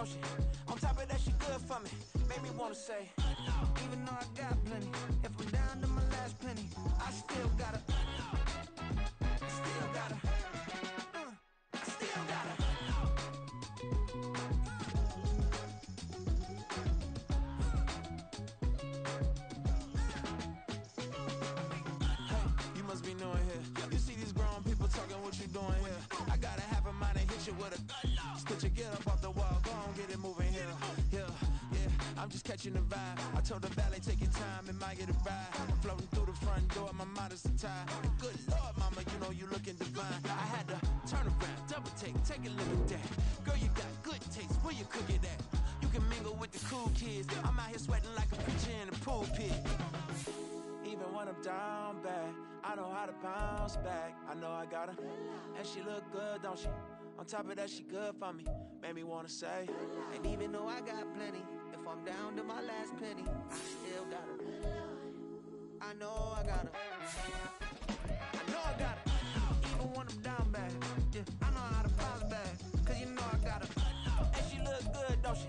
don't she? On top of that, she good for me. Made me wanna say, even though I got plenty, if I'm down to my last penny, I still gotta, still gotta, I still gotta. Hey, you must be new in here. You see these grown people talking, what you doing here? I gotta have a mind and hit you with a stitch you, get up off the wall, go on, get it moving here. Yeah, I'm just catching the vibe. I told the valet, take your time, it might get a ride. Floating through the front door, my mind is tied. Good Lord, mama, you know you looking divine. I had to turn around, double take a look at that. Girl, you got good taste, where you cook it at? You can mingle with the cool kids. I'm out here sweating like a preacher in a pool pit. Even when I'm down bad, I know how to bounce back. I know I got her, and she look good, don't she? On top of that, she good for me. Made me wanna say, and even though I got plenty, if I'm down to my last penny, I still got her. I know I got her. I know I got her. Even when I'm down bad, yeah, I know how to bounce back. Cause you know I got her. And she look good, don't she?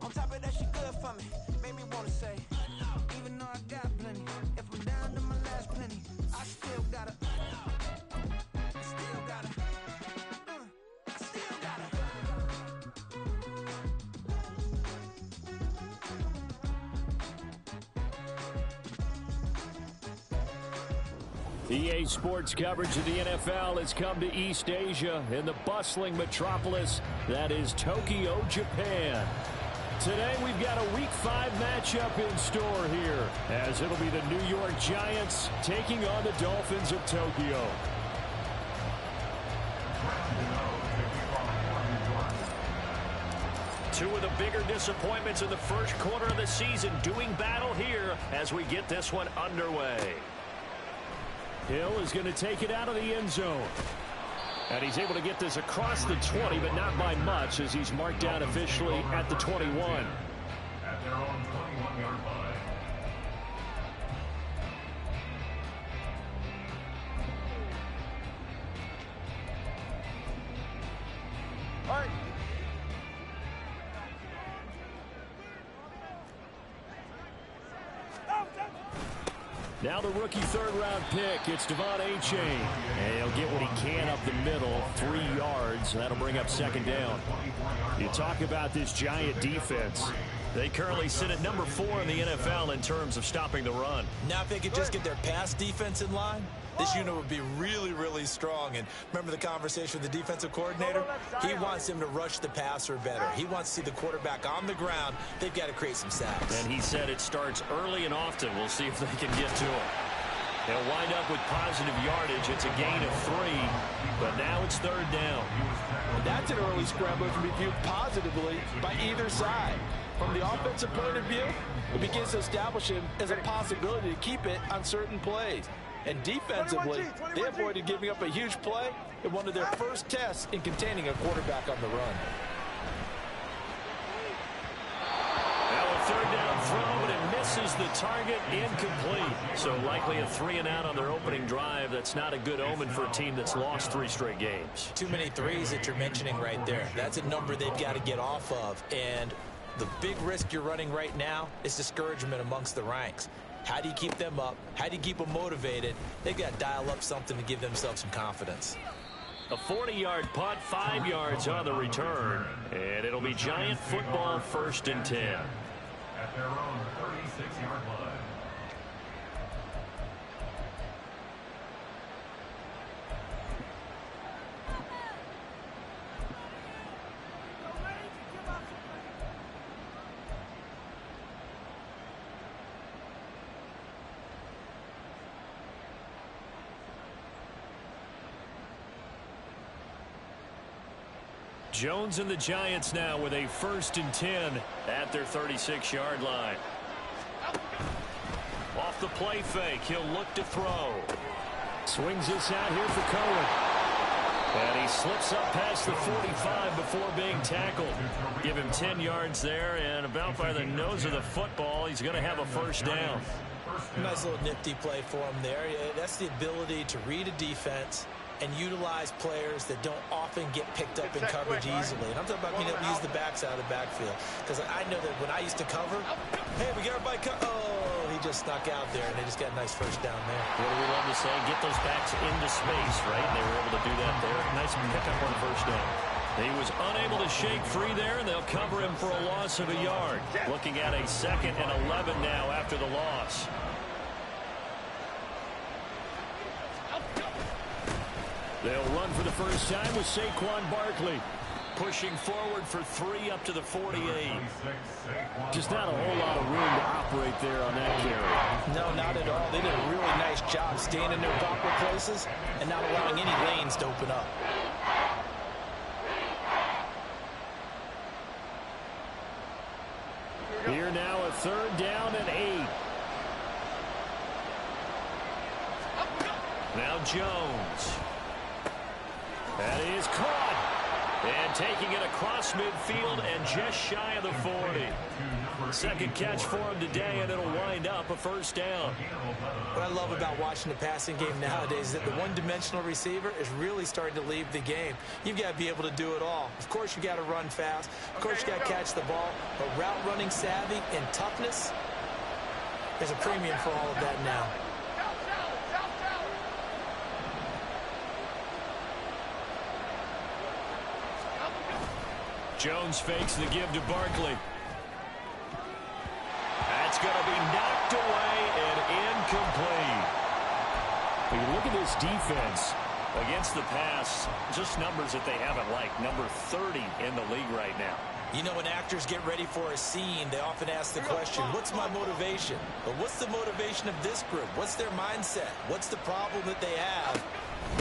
On top of that, she good for me. Made me wanna say, even though I got plenty, if I'm down to my last penny, I still got her. I still got her. I still got her. EA Sports coverage of the NFL has come to East Asia in the bustling metropolis that is Tokyo, Japan. Today we've got a Week 5 matchup in store here, as it'll be the New York Giants taking on the Dolphins of Tokyo. Two of the bigger disappointments in the first quarter of the season doing battle here as we get this one underway. Hill is going to take it out of the end zone. And he's able to get this across the 20, but not by much, as he's marked down officially at the 21. At their own 21-yard line. All right. Now the rookie third-round pick, it's Devon Achane. And he'll get what he can up the middle, 3 yards. That'll bring up second down. You talk about this Giant defense. They currently sit at number 4 in the NFL in terms of stopping the run. Now if they could just get their pass defense in line, this unit would be really, really strong. And remember the conversation with the defensive coordinator? He wants them to rush the passer better. He wants to see the quarterback on the ground. They've got to create some sacks. And he said it starts early and often. We'll see if they can get to him. They'll wind up with positive yardage. It's a gain of 3, but now it's third down. That's an early scramble that can be viewed positively by either side. From the offensive point of view, it begins to establish him as a possibility to keep it on certain plays. And defensively, they avoided giving up a huge play in one of their first tests in containing a quarterback on the run. Now a third down throw, but it misses the target, incomplete. So likely a 3-and-out on their opening drive. That's not a good omen for a team that's lost 3 straight games. Too many threes that you're mentioning right there. That's a number they've got to get off of. And the big risk you're running right now is discouragement amongst the ranks. How do you keep them up? How do you keep them motivated? They've got to dial up something to give themselves some confidence. A 40-yard punt, 5 yards on the return. And it'll be Giant football, 1st and 10. At their own 36-yard line. Jones and the Giants now with a 1st and 10 at their 36-yard line. Off the play fake, he'll look to throw. Swings this out here for Cohen. And he slips up past the 45 before being tackled. Give him 10 yards there, and about by the nose of the football, he's going to have a 1st down. Nice little nifty play for him there. That's the ability to read a defense and utilize players that don't often get picked up in coverage easily. And I'm talking about being able to use the backside of the backfield. Because I know that when I used to cover, hey, we got everybody oh, he just snuck out there, and they just got a nice first down there. What do we love to say? Get those backs into space, right? They were able to do that there. Nice pickup on first down. He was unable to shake free there, and they'll cover him for a loss of a yard. Looking at a 2nd and 11 now after the loss. They'll run for the first time with Saquon Barkley. Pushing forward for 3 up to the 48. Just not a whole lot of room to operate there on that carry. No, not at all. They did a really nice job staying in their proper places and not allowing any lanes to open up. Here now a 3rd down and 8. Now Jones. That is caught. And taking it across midfield and just shy of the 40. Second catch for him today, and it'll wind up a first down. What I love about watching the passing game nowadays is that the one-dimensional receiver is really starting to leave the game. You've got to be able to do it all. Of course, you got to run fast. Of course, you got to catch the ball. But route running savvy and toughness, there's a premium for all of that now. Jones fakes the give to Barkley. That's going to be knocked away and incomplete. When you look at this defense against the pass, just numbers that they haven't liked. Number 30 in the league right now. You know, when actors get ready for a scene, they often ask the question, what's my motivation? But what's the motivation of this group? What's their mindset? What's the problem that they have?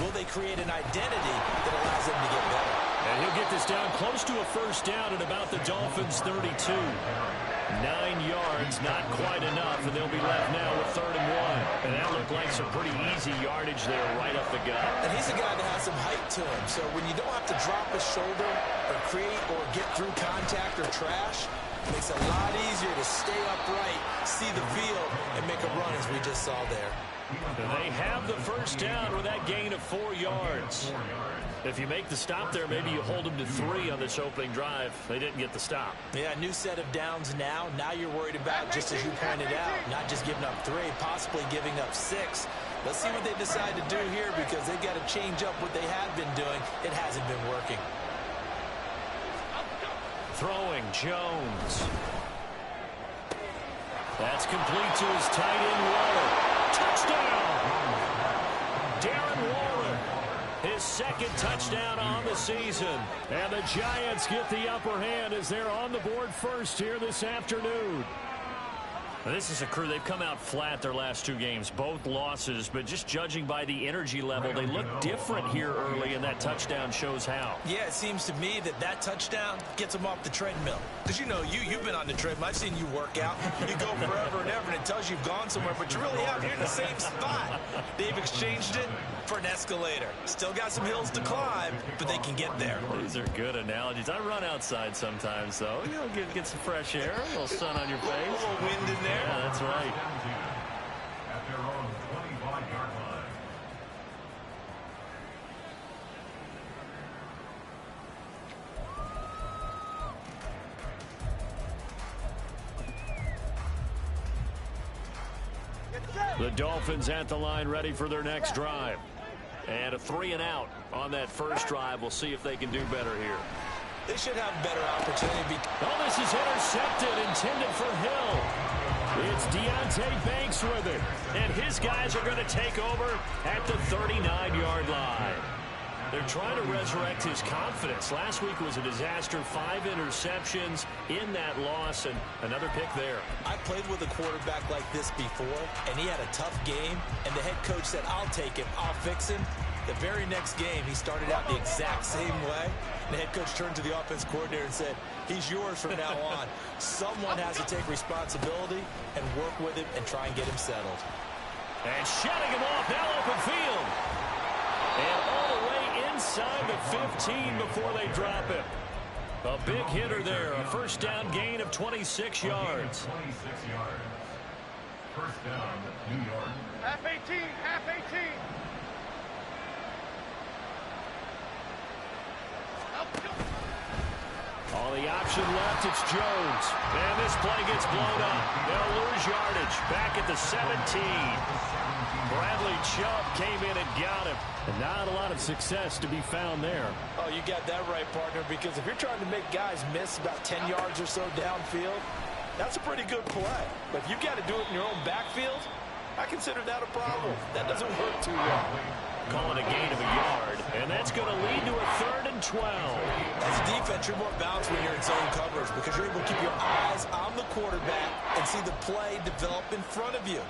Will they create an identity that allows them to get better? And he'll get this down close to a first down at about the Dolphins' 32. 9 yards, not quite enough, and they'll be left now with 3rd and 1. And that looked like some pretty easy yardage there right up the gut. And he's a guy that has some height to him, so when you don't have to drop a shoulder or create or get through contact or trash, it makes it a lot easier to stay upright, see the field, and make a run as we just saw there. And they have the first down with that gain of 4 yards. If you make the stop there, maybe you hold them to 3 on this opening drive. They didn't get the stop. Yeah, new set of downs now. Now you're worried about, just as you pointed out, not just giving up 3, possibly giving up 6. Let's see what they decide to do here, because they've got to change up what they have been doing. It hasn't been working. Throwing, Jones. That's complete to his tight end, Waller. Touchdown! Darren Waller, his 2nd touchdown on the season. And the Giants get the upper hand as they're on the board first here this afternoon. This is a crew, they've come out flat their last 2 games, both losses, but just judging by the energy level, they look different here early, and that touchdown shows how. Yeah, it seems to me that that touchdown gets them off the treadmill. Because you know, you've been on the treadmill. I've seen you work out. You go forever and ever, and it tells you you've gone somewhere, but you really haven't. You're in the same spot. They've exchanged it for an escalator. Still got some hills to climb, but they can get there. These are good analogies. I run outside sometimes, though. You know, get some fresh air, a little sun on your face. A little wind in there. Yeah, that's right. At their own 25-yard line. The Dolphins at the line, ready for their next drive. And a 3 and out on that first drive. We'll see if they can do better here. They should have better opportunity. Oh, this is intercepted, intended for Hill. It's Deontay Banks with it. And his guys are going to take over at the 39-yard line. They're trying to resurrect his confidence. Last week was a disaster. 5 interceptions in that loss, and another pick there. I played with a quarterback like this before, and he had a tough game, and the head coach said, I'll take him, I'll fix him. The very next game, he started out the exact same way. And the head coach turned to the offense coordinator and said, he's yours from now on. Someone has to take responsibility and work with him and try and get him settled. And shutting him off, now open field. And all the way inside the 15 before they drop him. A big hitter there, a first down gain of 26 yards. 26 yards. First down, New York. Half 18, half 18. the option left, it's Jones. And this play gets blown up. They'll lose yardage. Back at the 17. Bradley Chubb came in and got him. And not a lot of success to be found there. Oh, you got that right, partner, because if you're trying to make guys miss about 10 yards or so downfield, that's a pretty good play. But if you've got to do it in your own backfield, I consider that a problem. That doesn't work too well. Calling a gain of a yard, and that's going to lead to a 3rd and 12. As a defense, you're more balanced when you're in zone coverage because you're able to keep your eyes on the quarterback and see the play develop in front of you.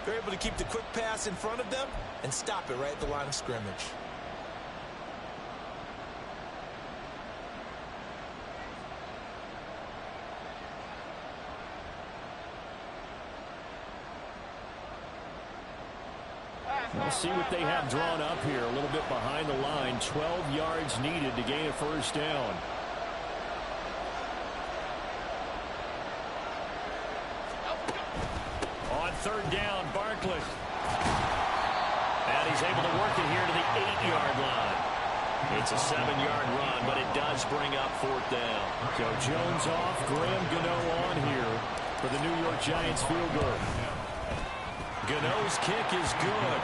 You're able to keep the quick pass in front of them and stop it right at the line of scrimmage. We'll see what they have drawn up here. A little bit behind the line. 12 yards needed to gain a first down. On 3rd down, Barkley. And he's able to work it here to the 8-yard line. It's a 7-yard run, but it does bring up 4th down. So Jones off, Graham Gano on here for the New York Giants field goal. Gano's kick is good.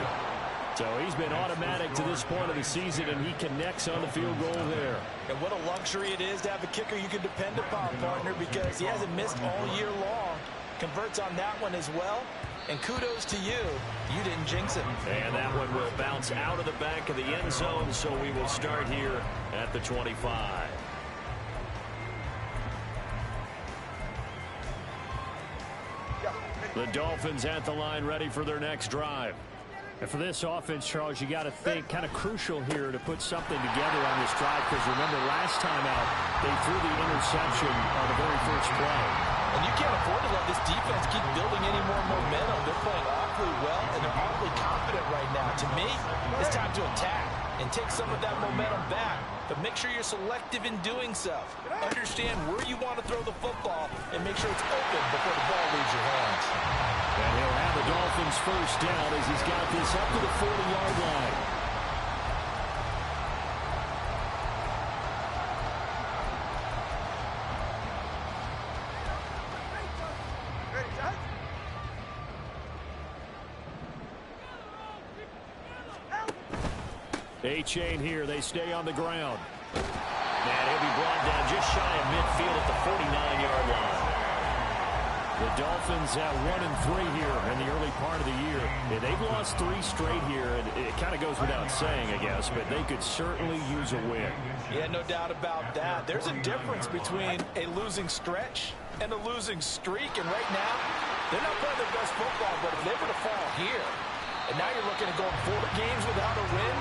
So he's been automatic to this point of the season, and he connects on the field goal there. And what a luxury it is to have a kicker you can depend upon, partner, because he hasn't missed all year long. Converts on that one as well. And kudos to you. You didn't jinx it. And that one will bounce out of the back of the end zone, so we will start here at the 25. The Dolphins at the line, ready for their next drive. And for this offense, Charles, you got to think kind of crucial here to put something together on this drive, because remember last time out they threw the interception on the very first play. And you can't afford to let this defense keep building any more momentum. They're playing awfully well, and they're awfully confident right now. To me, it's time to attack and take some of that momentum back. But make sure you're selective in doing so. Understand where you want to throw the football and make sure it's open before the ball leaves your hands. And he'll have the Dolphins first down as he's got this up to the 40-yard line. A-chain here. They stay on the ground. And he'll be brought down just shy of midfield at the 49-yard line. The Dolphins at 1-3 here in the early part of the year. Yeah, they've lost 3 straight here, and it kind of goes without saying, I guess, but they could certainly use a win. Yeah, no doubt about that. There's a difference between a losing stretch and a losing streak, and right now, they're not playing their best football, but if they were to fall here, and now you're looking at going 4 games without a win,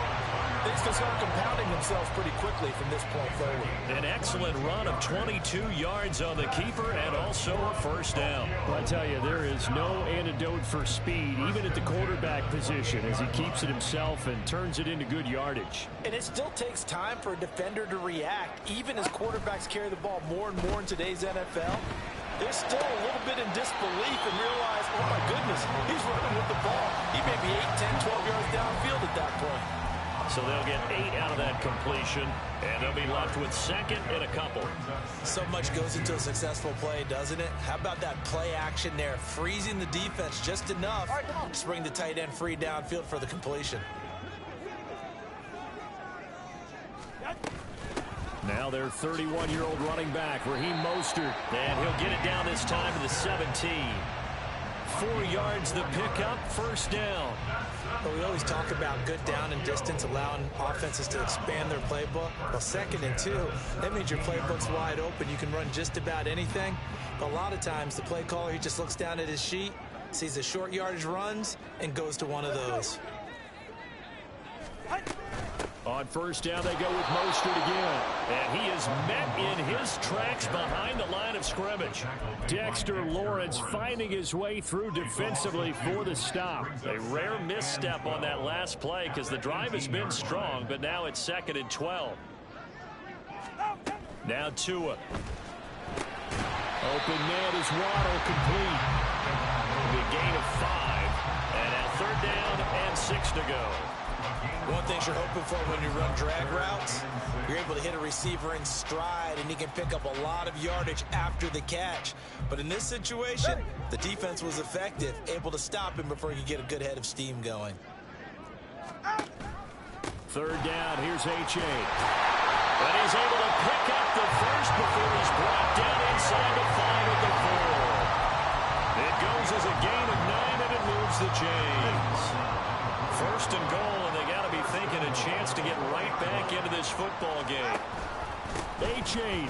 things can start compounding themselves pretty quickly from this point forward. An excellent run of 22 yards on the keeper and also a first down. Well, I tell you, there is no antidote for speed, even at the quarterback position, as he keeps it himself and turns it into good yardage. And it still takes time for a defender to react, even as quarterbacks carry the ball more and more in today's NFL. They're still a little bit in disbelief and realize, oh my goodness, he's running with the ball. He may be 8, 10, 12 yards downfield at that point. So they'll get 8 out of that completion, and they'll be left with 2nd and a couple. So much goes into a successful play, doesn't it? How about that play action there, freezing the defense just enough to bring the tight end free downfield for the completion. Now their 31-year-old running back, Raheem Mostert, and he'll get it down this time to the 17. 4 yards the pickup, first down. But we always talk about good down and distance, allowing offenses to expand their playbook. Well, 2nd and 2, that means your playbook's wide open. You can run just about anything. But a lot of times, the play caller, he just looks down at his sheet, sees the short yardage runs, and goes to one of those. On first down, they go with Mostert again. And he is met in his tracks behind the line of scrimmage. Dexter Lawrence finding his way through defensively for the stop. A rare misstep on that last play because the drive has been strong, but now it's 2nd and 12. Now Tua. Open man is Waddle, complete. Big gain of 5. And now 3rd down and 6 to go. One thing you're hoping for when you run drag routes, you're able to hit a receiver in stride, and he can pick up a lot of yardage after the catch. But in this situation, the defense was effective, able to stop him before he could get a good head of steam going. Third down, here's H.A. But he's able to pick up the first before he's brought down inside the 5 at the 4. It goes as a gain of 9, and it moves the chains. First and goal, and they got to be thinking a chance to get right back into this football game. H.A.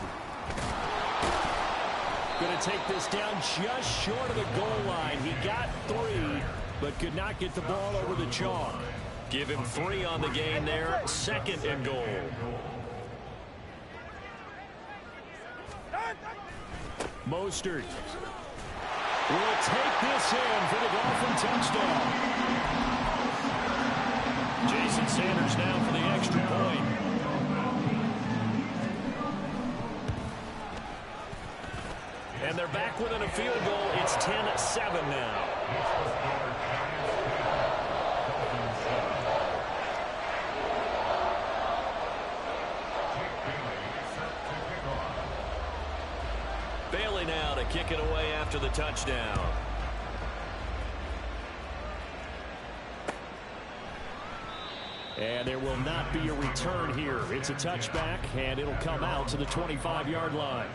going to take this down just short of the goal line. He got 3, but could not get the ball over the chalk. Give him 3 on the gain there. Second and goal. Mostert will take this in for the Dolphin touchdown. Jason Sanders now for the extra point. And they're back within a field goal. It's 10-7 now. Bailey now to kick it away after the touchdown. And there will not be a return here. It's a touchback, and it'll come out to the 25-yard line.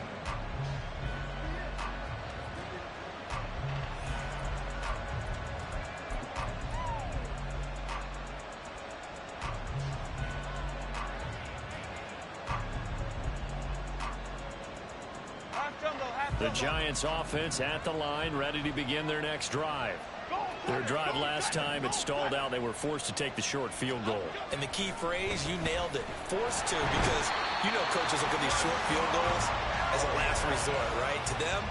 The Giants offense at the line, ready to begin their next drive. Their drive last time, it stalled out. They were forced to take the short field goal. And the key phrase, you nailed it. Forced to, because you know coaches look at these short field goals as a last resort, right? To them,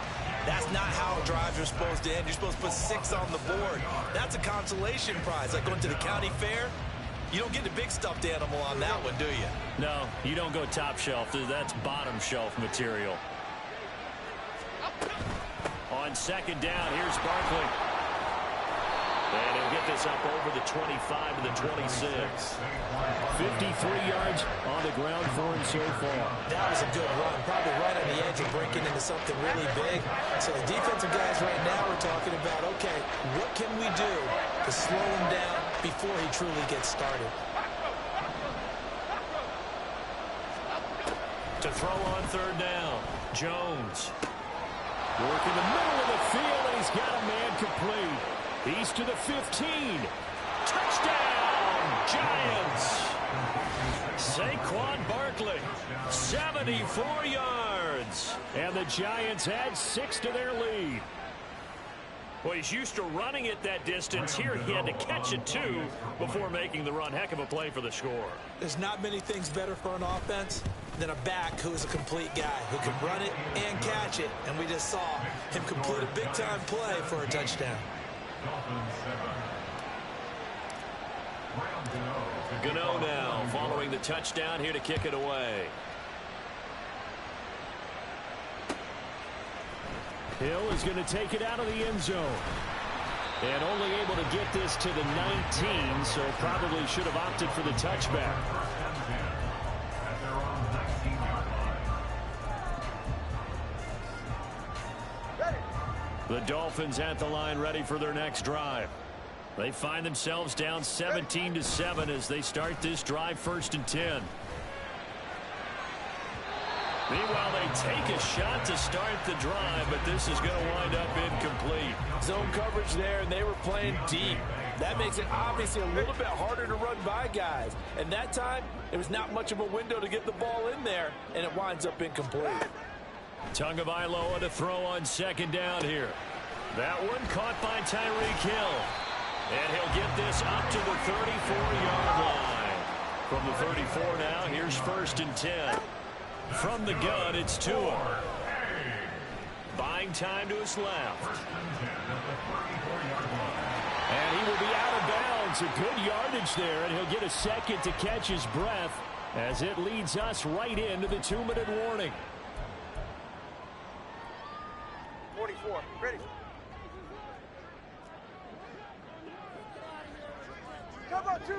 that's not how drives are supposed to end. You're supposed to put 6 on the board. That's a consolation prize. Like going to the county fair, you don't get the big stuffed animal on that one, do you? No, you don't go top shelf. That's bottom shelf material. On second down, here's Barkley. And he'll get this up over the 25 to the 26. 53 yards on the ground for him so far. That was a good run. Probably right on the edge of breaking into something really big. So the defensive guys right now are talking about, okay, what can we do to slow him down before he truly gets started? To throw on third down, Jones. Work in the middle of the field, and he's got a man complete. He's to the 15. Touchdown, Giants. Saquon Barkley, 74 yards. And the Giants add 6 to their lead. Well, he's used to running it that distance. Here he had to catch it, too, before making the run. Heck of a play for the score. There's not many things better for an offense than a back who is a complete guy who can run it and catch it. And we just saw him complete a big-time play for a touchdown. Gano now following the touchdown, here to kick it away. Hill is going to take it out of the end zone. And only able to get this to the 19, so probably should have opted for the touchback. The Dolphins at the line, ready for their next drive. They find themselves down 17-7 as they start this drive, 1st and 10. Meanwhile, they take a shot to start the drive, but this is going to wind up incomplete. Zone coverage there, and they were playing deep. That makes it obviously a little bit harder to run by guys. And that time, it was not much of a window to get the ball in there, and it winds up incomplete. Tagovailoa to throw on 2nd down here. That one caught by Tyreek Hill. And he'll get this up to the 34-yard line. From the 34 now, here's 1st and 10. From the gun, it's Tua. Buying time to his left. And he will be out of bounds. A good yardage there, and he'll get a second to catch his breath as it leads us right into the 2-minute warning. 44, ready. Come on, 2.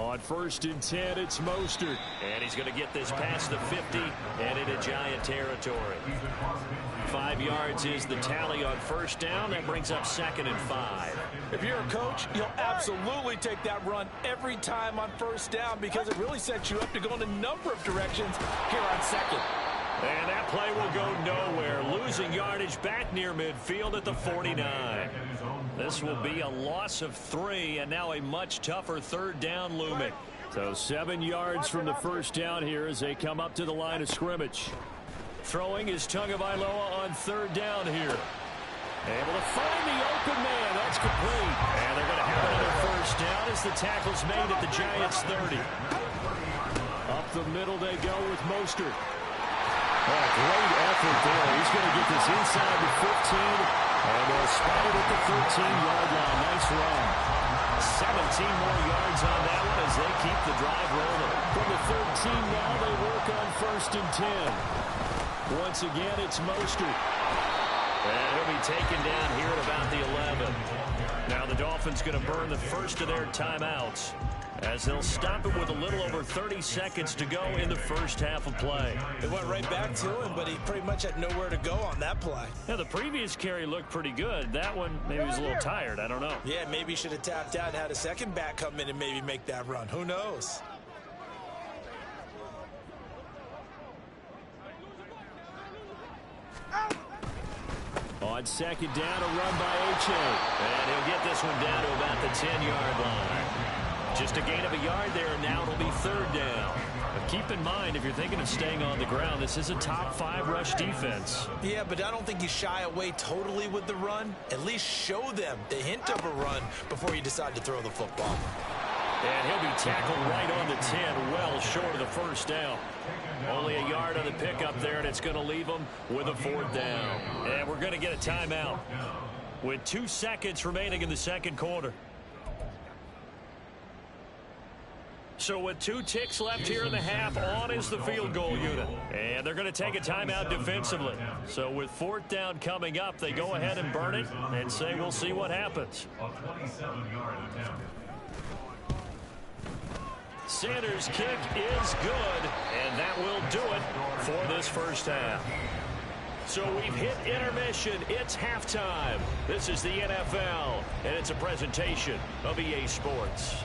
On 1st and 10, it's Mostert. And he's going to get this past the 50 and into Giant territory. 5 yards is the tally on 1st down. That brings up 2nd and 5. If you're a coach, you'll absolutely take that run every time on 1st down because it really sets you up to go in a number of directions here on 2nd. And that play will go nowhere. Losing yardage back near midfield at the 49. This will be a loss of 3, and now a much tougher 3rd down looming. So 7 yards from the 1st down here as they come up to the line of scrimmage. Throwing is Tagovailoa on 3rd down here. Able to find the open man. That's complete. And they're going to have another 1st down as the tackle's made at the Giants' 30. Up the middle they go with Mostert. Oh, great effort there. He's going to get this inside the 15. And they'll spot it at the 13-yard line. Nice run. 17 more yards on that one as they keep the drive rolling. From the 13 now, they work on 1st and 10. Once again, it's Mostert. And he'll be taken down here at about the 11. Now the Dolphins going to burn the first of their timeouts as they'll stop it with a little over 30 seconds to go in the first half of play. It went right back to him, but he pretty much had nowhere to go on that play. Yeah, the previous carry looked pretty good. That one, maybe he was a little tired. I don't know. Yeah, maybe he should have tapped out and had a second back come in and maybe make that run. Who knows? On 2nd down, a run by H.A. And he'll get this one down to about the 10-yard line. Just a gain of a yard there, and now it'll be 3rd down. But keep in mind, if you're thinking of staying on the ground, this is a top 5 rush defense. Yeah, but I don't think you shy away totally with the run. At least show them the hint of a run before you decide to throw the football. And he'll be tackled right on the 10, well short of the 1st down. Only a yard on the pickup there, and it's going to leave them with a 4th down. And we're going to get a timeout with 2 seconds remaining in the 2nd quarter. So with 2 ticks left here in the half, on is the field goal unit. And they're going to take a timeout defensively. So with 4th down coming up, they go ahead and burn it and say we'll see what happens. A 27-yard attempt. Sanders' kick is good, and that will do it for this first half. So we've hit intermission. It's halftime. This is the NFL, and it's a presentation of EA Sports.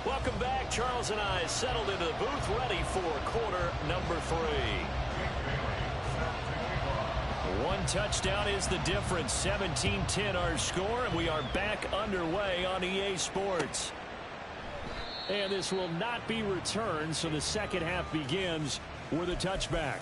Welcome back. Charles and I settled into the booth, ready for quarter number 3. 1 touchdown is the difference. 17-10 our score, and we are back underway on EA Sports. And this will not be returned, so the second half begins with a touchback.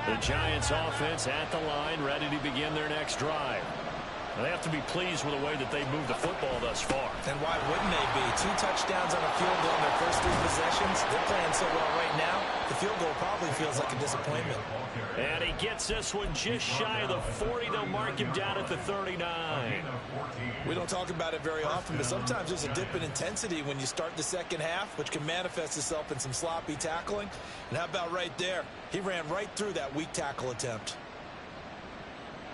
The Giants offense at the line, ready to begin their next drive. They have to be pleased with the way that they've moved the football thus far. And why wouldn't they be? 2 touchdowns on a field goal in their first 3 possessions. They're playing so well right now, the field goal probably feels like a disappointment. And he gets this one just shy of the 40. They'll mark him down at the 39. We don't talk about it very often, but sometimes there's a dip in intensity when you start the second half, which can manifest itself in some sloppy tackling. And how about right there? He ran right through that weak tackle attempt.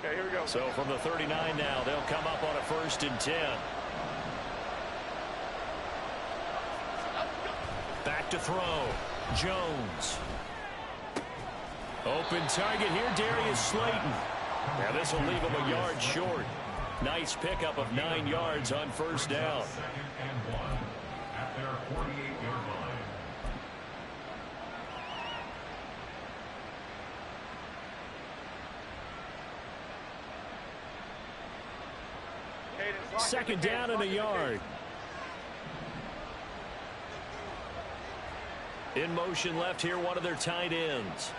Okay, here we go. So from the 39 now, they'll come up on a 1st and 10. Back to throw. Jones. Open target here, Darius Slayton. Now this will leave him a yard short. Nice pickup of 9 yards on 1st down. 2nd and 1 at their 48-yard line. Second down and a yard. In motion left here, one of their tight ends.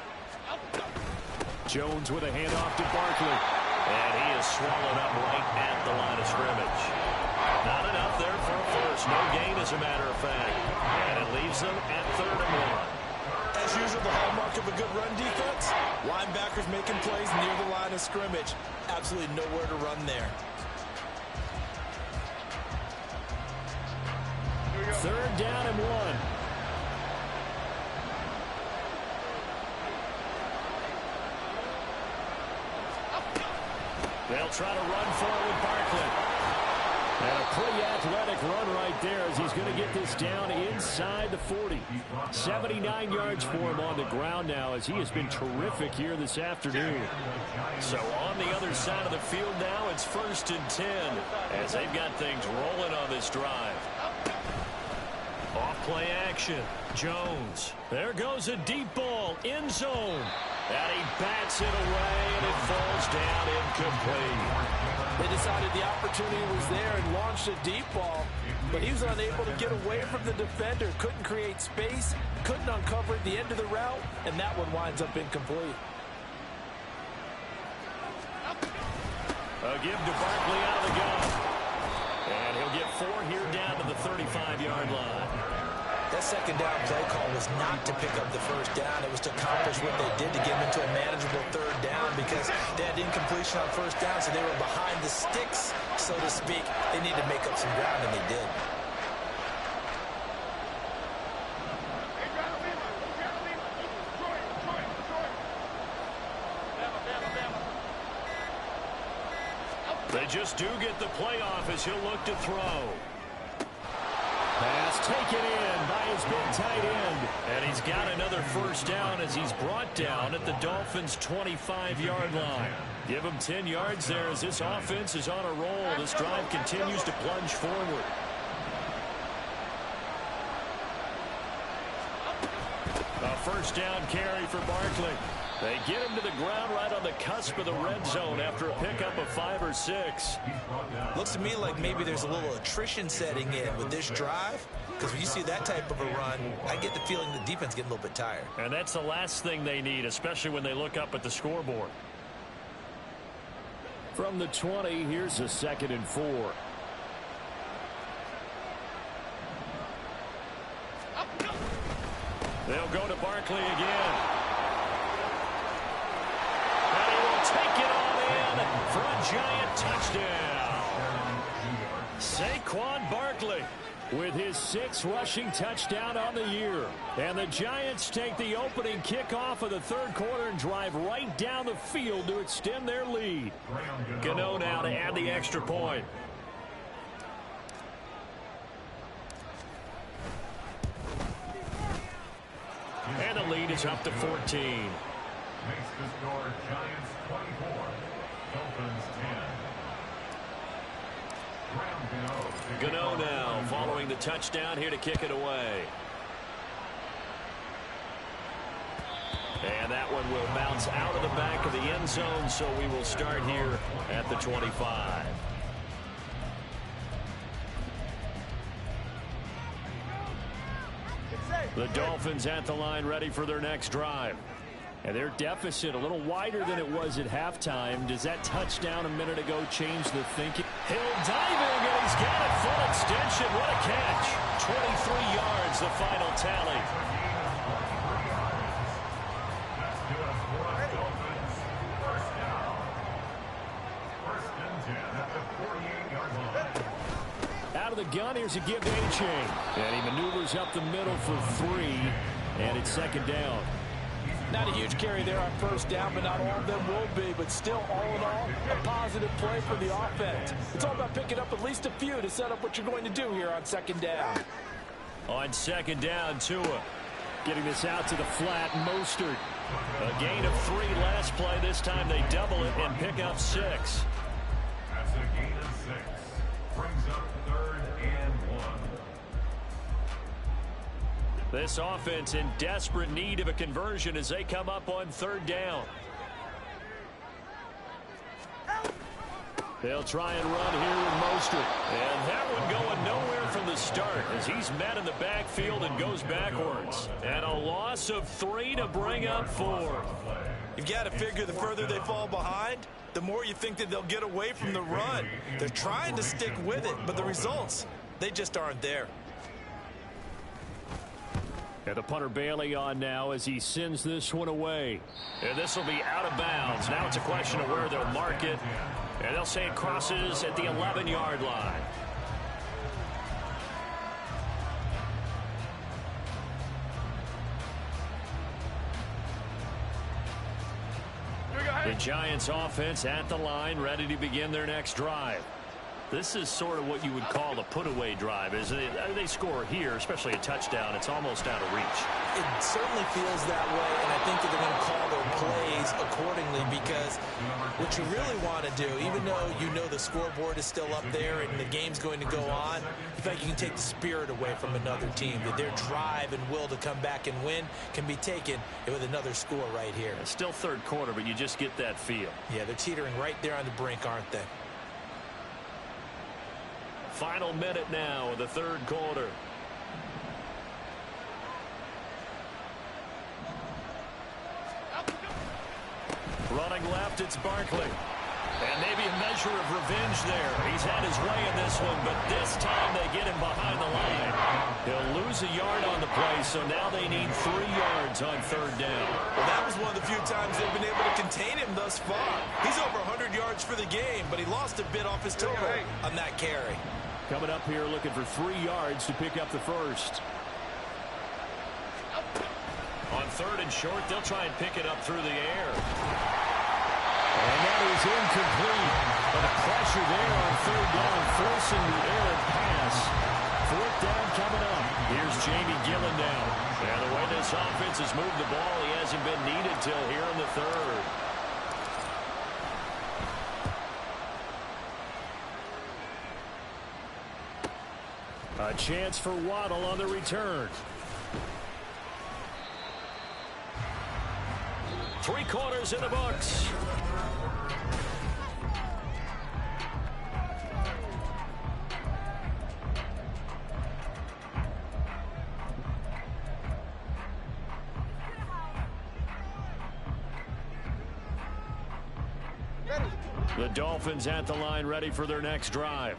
Jones with a handoff to Barkley. And he is swallowed up right at the line of scrimmage. Not enough there for a first. No gain, as a matter of fact. And it leaves them at 3rd and 1. As usual, the hallmark of a good run defense, linebackers making plays near the line of scrimmage. Absolutely nowhere to run there. Third down and 1. They'll try to run forward Barkley. And a pretty athletic run right there as he's going to get this down inside the 40. 79 yards for him on the ground now as he has been terrific here this afternoon. So on the other side of the field now, it's 1st and 10 as they've got things rolling on this drive. Off play action. Jones. There goes a deep ball. End zone. And he bats it away, and it falls down incomplete. They decided the opportunity was there and launched a deep ball, but he was unable to get away from the defender. Couldn't create space, couldn't uncover the end of the route, and that one winds up incomplete. A give to Barkley out of the gun. And he'll get 4 here down to the 35-yard line. That second down play call was not to pick up the first down. It was to accomplish what they did to get them into a manageable third down because they had incompletion on first down, so they were behind the sticks, so to speak. They needed to make up some ground, and they did. They just do get the playoff as he'll look to throw. Pass taken in by his big tight end. And he's got another first down as he's brought down at the Dolphins' 25-yard line. Give him 10 yards there as this offense is on a roll. This drive continues to plunge forward. A first down carry for Barkley. They get him to the ground right on the cusp of the red zone after a pickup of 5 or 6. Looks to me like maybe there's a little attrition setting in with this drive, because when you see that type of a run, I get the feeling the defense getting a little bit tired. And that's the last thing they need, especially when they look up at the scoreboard. From the 20, here's a 2nd and 4. They'll go to Barkley again. And he will take it all in for a giant touchdown. Saquon Barkley with his 6th rushing touchdown on the year. And the Giants take the opening kickoff of the third quarter and drive right down the field to extend their lead. Gano now to add the extra point. And the lead is up to 14. Makes the score Giants 24, Dolphins 10. Gano now following the touchdown here to kick it away. And that one will bounce out of the back of the end zone, so we will start here at the 25. The Dolphins at the line ready for their next drive. And their deficit a little wider than it was at halftime. Does that touchdown a minute ago change the thinking? Hill diving, and he's got it full extension. What a catch. 23 yards, the final tally. Out of the gun, here's a give to A-Chain. And he maneuvers up the middle for 3, and it's 2nd down. Not a huge carry there on first down, but not all of them will be. But still, all in all, a positive play for the offense. It's all about picking up at least a few to set up what you're going to do here on 2nd down. On 2nd down, Tua. Getting this out to the flat, Mostert. A gain of 3 last play. This time they double it and pick up 6. That's a gain of 6. Brings up 3rd and 1. This offense in desperate need of a conversion as they come up on 3rd down. They'll try and run here with Mostert. And that one going nowhere from the start as he's met in the backfield and goes backwards. And a loss of 3 to bring up 4. You've got to figure the further they fall behind, the more you think that they'll get away from the run. They're trying to stick with it, but the results, they just aren't there. And the punter Bailey on now as he sends this one away. And this will be out of bounds. Now it's a question of where they'll mark it. And they'll say it crosses at the 11-yard line. The Giants offense at the line, ready to begin their next drive. This is sort of what you would call a put-away drive, isn't it? They score here, especially a touchdown. It's almost out of reach. It certainly feels that way, and I think that they're going to call their plays accordingly because what you really want to do, even though you know the scoreboard is still up there and the game's going to go on, you feel like you can take the spirit away from another team, that their drive and will to come back and win can be taken with another score right here. It's still third quarter, but you just get that feel. Yeah, they're teetering right there on the brink, aren't they? Final minute now of the third quarter. Running left, it's Barkley. And maybe a measure of revenge there. He's had his way in this one, but this time they get him behind the line. He'll lose a yard on the play, so now they need 3 yards on third down. Well, that was one of the few times they've been able to contain him thus far. He's over 100 yards for the game, but he lost a bit off his total on that carry. Coming up here looking for 3 yards to pick up the first. On third and short, they'll try and pick it up through the air. And that is incomplete. But a pressure there on third down, forcing the errant pass. Fourth down coming up. Here's Jamie Gillen now. And the way this offense has moved the ball, he hasn't been needed till here in the third. A chance for Waddle on the return. 3 quarters in the books. The Dolphins at the line ready for their next drive.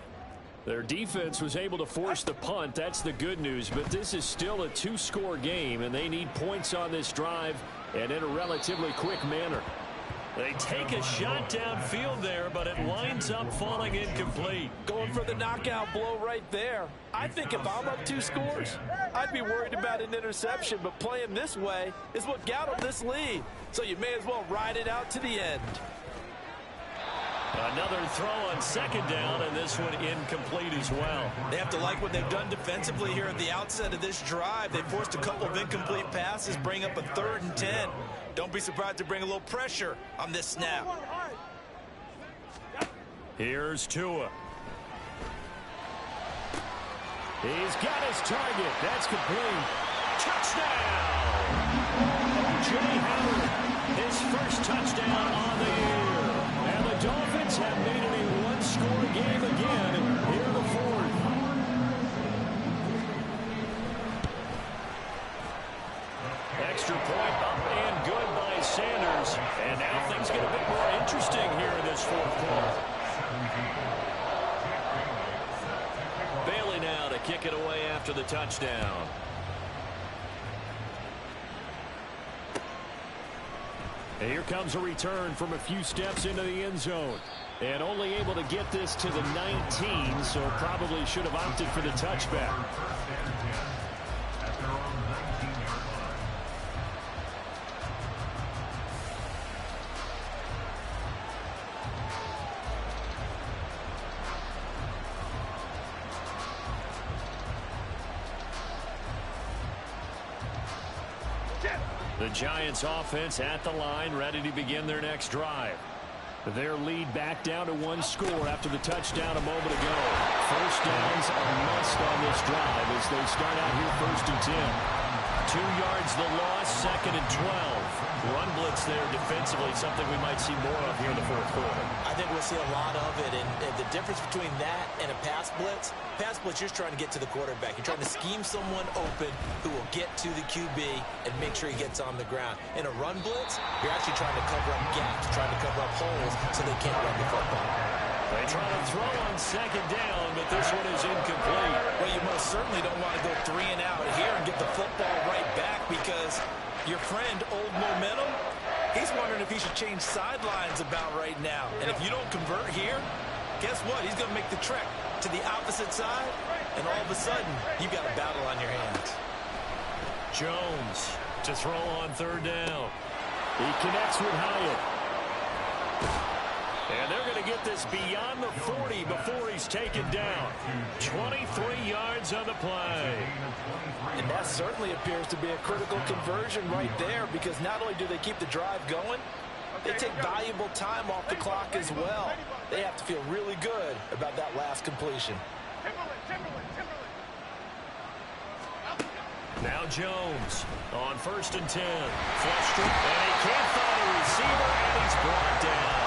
Their defense was able to force the punt. That's the good news. But this is still a 2-score game, and they need points on this drive and in a relatively quick manner. They take a shot downfield there, but it winds up falling incomplete. Going for the knockout blow right there. I think if I'm up 2 scores, I'd be worried about an interception, but playing this way is what got them this lead. So you may as well ride it out to the end. Another throw on second down, and this one incomplete as well. They have to like what they've done defensively here at the outset of this drive. They forced a couple of incomplete passes, bring up a 3rd and 10. Don't be surprised to bring a little pressure on this snap. Here's Tua. He's got his target. That's complete. Touchdown! O.J. Howard, his first touchdown on the year. And the Dolphins have made it a 1-score game again here in the fourth. Extra point up and good by Sanders. And now things get a bit more interesting here in this fourth quarter. Bailey now to kick it away after the touchdown. And here comes a return from a few steps into the end zone. And only able to get this to the 19, so probably should have opted for the touchback. The Giants offense at the line, ready to begin their next drive. Their lead back down to 1 score after the touchdown a moment ago. First downs are a must on this drive as they start out here 1st and 10. 2 yards the loss, 2nd and 12. Run blitz there defensively, something we might see more of here in the fourth quarter. I think we'll see a lot of it, and the difference between that and a pass blitz, you're trying to get to the quarterback. You're trying to scheme someone open who will get to the QB and make sure he gets on the ground. In a run blitz, you're actually trying to cover up gaps, trying to cover up holes so they can't run the football. They try to throw on second down, but this one is incomplete. Well, you most certainly don't want to go 3 and out here and get the football right back. Your friend, Old Momentum, he's wondering if he should change sidelines about right now. And if you don't convert here, guess what? He's going to make the trek to the opposite side, and all of a sudden, you've got a battle on your hands. Jones to throw on third down. He connects with Hyatt. And they're going to get this beyond the 40 before he's taken down. 23 yards on the play. And that certainly appears to be a critical conversion right there, because not only do they keep the drive going, they take valuable time off the clock as well. They have to feel really good about that last completion. Now Jones on 1st and 10. Flushed it, and he can't find a receiver, and he's brought down.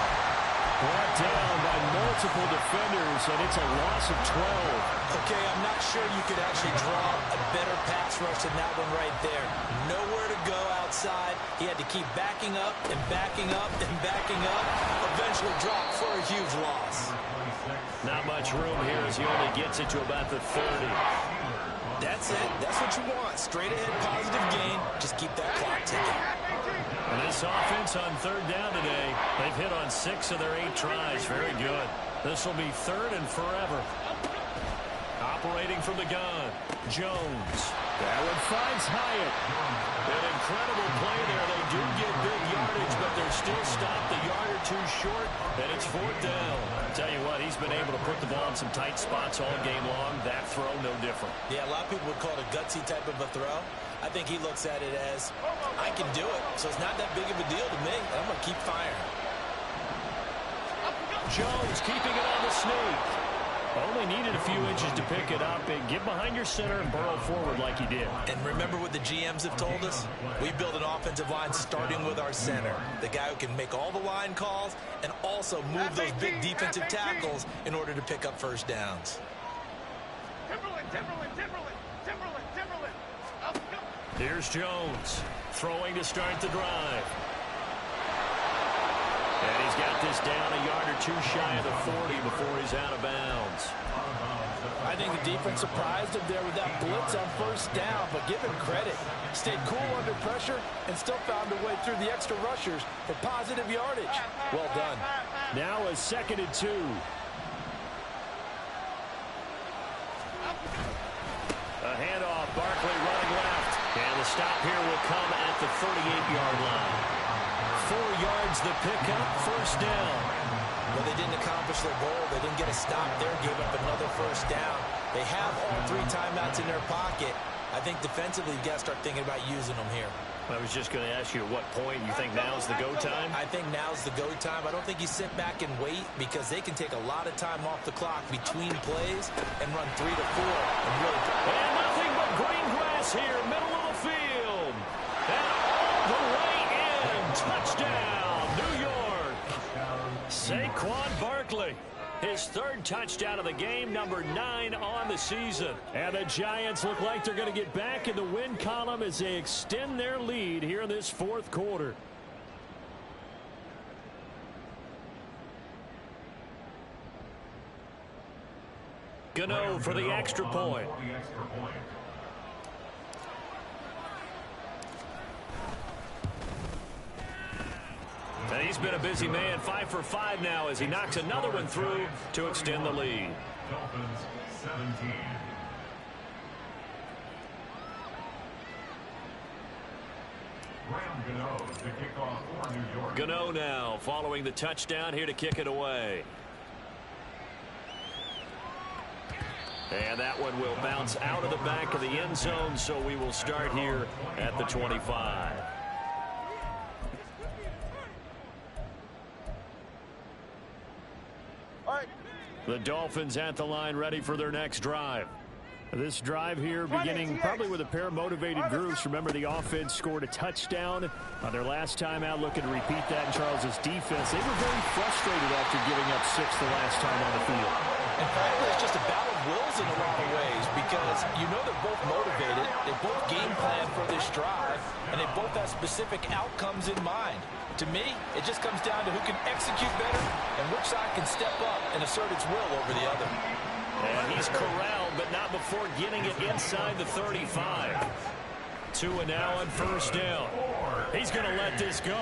Brought down by multiple defenders, and it's a loss of 12. Okay, I'm not sure you could actually draw a better pass rush than that one right there. Nowhere to go outside. He had to keep backing up and backing up and backing up. Eventually dropped for a huge loss. Not much room here as he only gets it to about the 30. That's it. That's what you want. Straight ahead, positive gain. Just keep that clock ticking. And this offense on third down today, they've hit on 6 of their 8 tries. Very good. This will be 3rd and forever. Operating from the gun, Jones. That one finds Hyatt. An incredible play there. They do get big yardage, but they're still stopped a yard or two short, and it's 4th down. I'll tell you what, he's been able to put the ball in some tight spots all game long. That throw, no different. Yeah, a lot of people would call it a gutsy type of a throw. I think he looks at it as, I can do it, so it's not that big of a deal to me. I'm going to keep firing. Jones keeping it on the sneak. Only needed a few inches to pick it up and get behind your center and burrow forward like he did. And remember what the GMs have told us? We build an offensive line starting with our center, the guy who can make all the line calls and also move those big defensive tackles in order to pick up first downs. Here's Jones throwing to start the drive. And he's got this down a yard or two shy of the 40 before he's out of bounds. I think the defense surprised him there with that blitz on 1st down, but give him credit. Stayed cool under pressure and still found a way through the extra rushers for positive yardage. Well done. Now a 2nd and 2. A handoff, Barkley running left. And the stop here will come at the 38-yard line. 4 yards the pickup, 1st down. Well, they didn't accomplish their goal. They didn't get a stop there, gave up another 1st down. They have all 3 timeouts in their pocket. I think defensively you've got to start thinking about using them here. I was just going to ask you at what point you think now's the go time? I think now's the go time. I don't think you sit back and wait, because they can take a lot of time off the clock between plays and run 3 to 4 and really. And nothing but green grass here, middle of the field. And all the way in. Touchdown, New York. Saquon Barkley. His 3rd touchdown of the game, number 9 on the season. And the Giants look like they're going to get back in the win column as they extend their lead here in this 4th quarter. Gano for the extra point. And he's been a busy man, 5 for 5 now as he knocks another one through to extend the lead. Dolphins 17. Gano to kick off for New York. Gano now following the touchdown here to kick it away. And that one will bounce out of the back of the end zone, so we will start here at the 25. The Dolphins at the line, ready for their next drive. This drive here beginning probably with a pair of motivated groups. Remember, the offense scored a touchdown on their last time out, looking to repeat that in Charles's defense. They were very frustrated after giving up 6 the last time on the field. And frankly, it's just a battle of wills in a lot of ways, because you know they're both motivated, they both game plan for this drive, and they both have specific outcomes in mind. To me, it just comes down to who can execute better and which side can step up and assert its will over the other. And he's corralled, but not before getting it inside the 35. 2 and now on first down. He's going to let this go.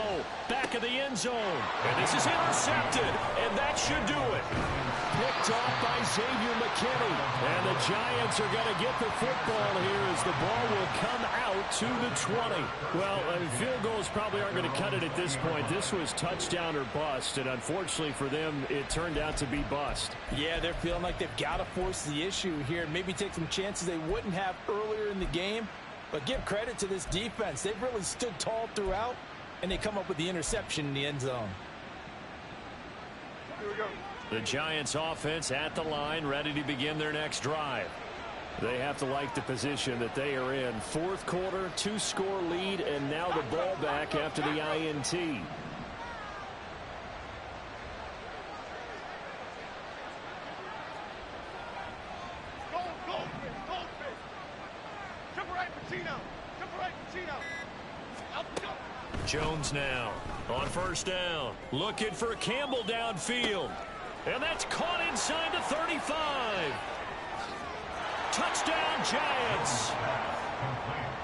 Back of the end zone. And this is intercepted. And that should do it. Picked off by Xavier McKinney. And the Giants are going to get the football here as the ball will come out to the 20. Well, field goals probably aren't going to cut it at this point. This was touchdown or bust. And unfortunately for them, it turned out to be bust. Yeah, they're feeling like they've got to force the issue here. Maybe take some chances they wouldn't have earlier in the game. But give credit to this defense. They've really stood tall throughout, and they come up with the interception in the end zone. Here we go. The Giants offense at the line, ready to begin their next drive. They have to like the position that they are in. Fourth quarter, 2-score lead, and now the ball back after the INT. Jones now on first down. Looking for Campbell downfield. And that's caught inside the 35. Touchdown Giants.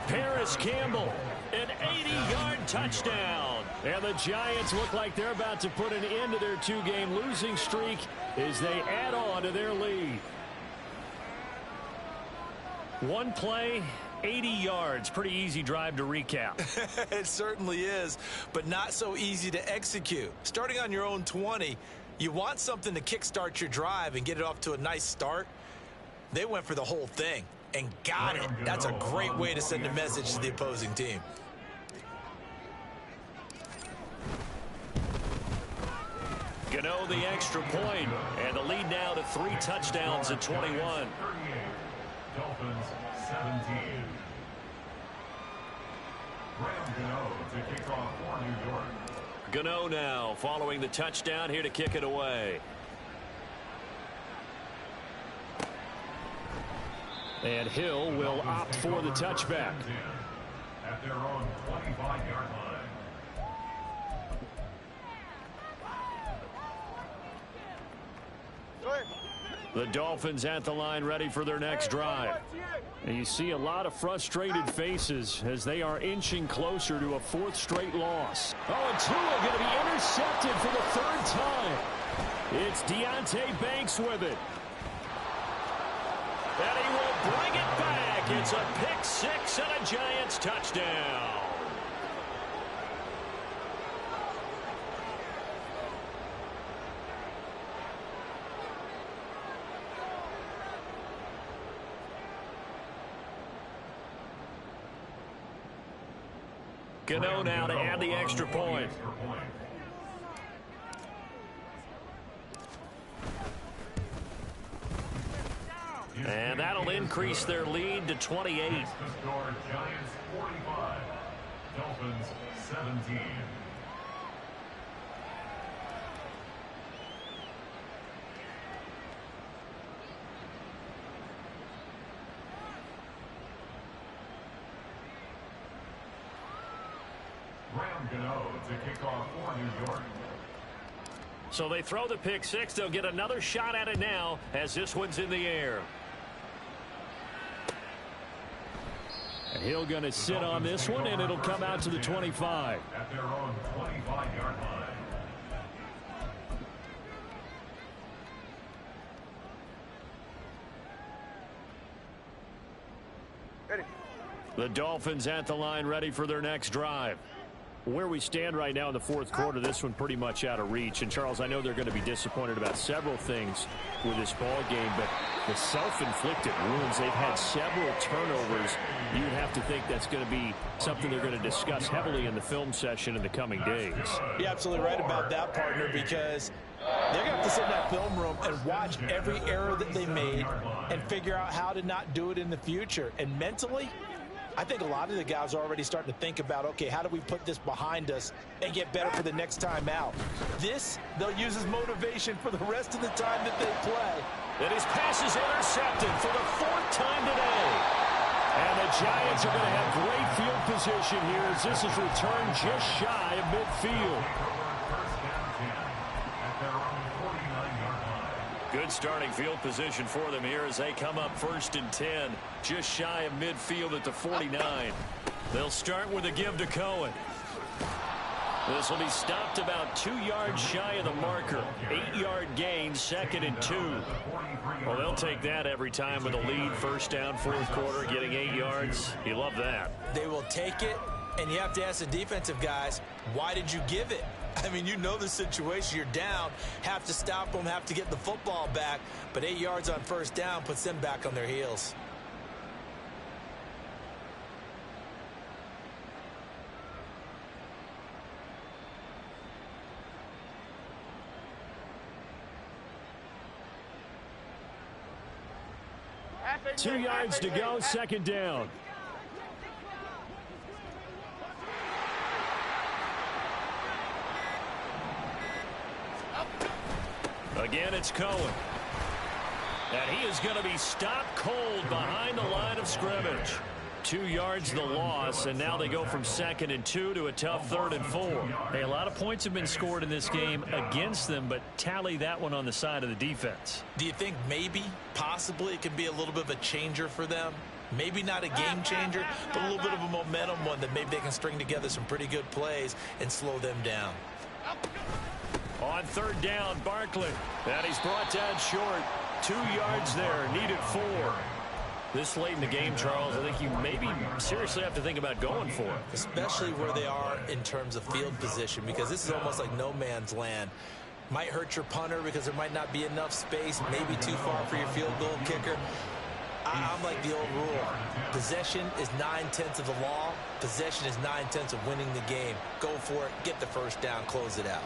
Paris Campbell, an 80-yard touchdown. And the Giants look like they're about to put an end to their 2-game losing streak as they add on to their lead. One play, 80 yards. Pretty easy drive to recap. It certainly is, but not so easy to execute. Starting on your own 20, you want something to kickstart your drive and get it off to a nice start. They went for the whole thing and got it. That's a great way to send a message to the opposing team. Gano the extra point, and the lead now to 3 touchdowns at 21. Dolphins 17. Graham Gano to kick off for New York. Gano now following the touchdown here to kick it away. And Hill will opt for the touchback. At their own 25-yard line. The Dolphins at the line ready for their next drive. And you see a lot of frustrated faces as they are inching closer to a 4th straight loss. Oh, and Tua going to be intercepted for the 3rd time. It's Deonte Banks with it. And he will bring it back. It's a pick 6 and a Giants touchdown. Gano now to add the extra point. And that'll increase their lead to 28. Giants 45, Dolphins 17. Graham Gano to kick off for New York. So they throw the pick 6. They'll get another shot at it now as this one's in the air. And Hill going to sit on this one, and it'll come out to the 25. At their own 25-yard line. Ready. The Dolphins at the line ready for their next drive. Where we stand right now in the 4th quarter, this one pretty much out of reach. And, Charles, I know they're going to be disappointed about several things with this ball game, but the self-inflicted wounds, they've had several turnovers. You would have to think that's going to be something they're going to discuss heavily in the film session in the coming days. You're absolutely right about that, partner, because they're going to have to sit in that film room and watch every error that they made and figure out how to not do it in the future. And mentally, I think a lot of the guys are already starting to think about, okay, how do we put this behind us and get better for the next time out? This, they'll use as motivation for the rest of the time that they play. And his pass is intercepted for the 4th time today. And the Giants are going to have great field position here as this is returned just shy of midfield. Good starting field position for them here as they come up 1st and 10, just shy of midfield at the 49. They'll start with a give to Cohen. This will be stopped about 2 yards shy of the marker. 8-yard gain, 2nd and 2. Well, they'll take that every time with a lead. First down, fourth quarter, getting 8 yards. You love that. They will take it, and you have to ask the defensive guys, why did you give it? I mean, you know the situation. You're down, have to stop them, have to get the football back. But 8 yards on first down puts them back on their heels. Two yards to go, second down. Again, it's Cohen. And he is going to be stopped cold behind the line of scrimmage. 2 yards the loss, and now they go from 2nd and 2 to a tough 3rd and 4. Hey, a lot of points have been scored in this game against them, but tally that one on the side of the defense. Do you think maybe, possibly, it can be a little bit of a changer for them? Maybe not a game changer, but a little bit of a momentum one that maybe they can string together some pretty good plays and slow them down. On 3rd down, Barkley. And he's brought down short. 2 yards there, needed 4. This late in the game, Charles, I think you maybe seriously have to think about going for it. Especially where they are in terms of field position, because this is almost like no man's land. Might hurt your punter because there might not be enough space, maybe too far for your field goal kicker. I'm like the old rule. Possession is 9/10 of the law. Possession is 9/10 of winning the game. Go for it, get the first down, close it out.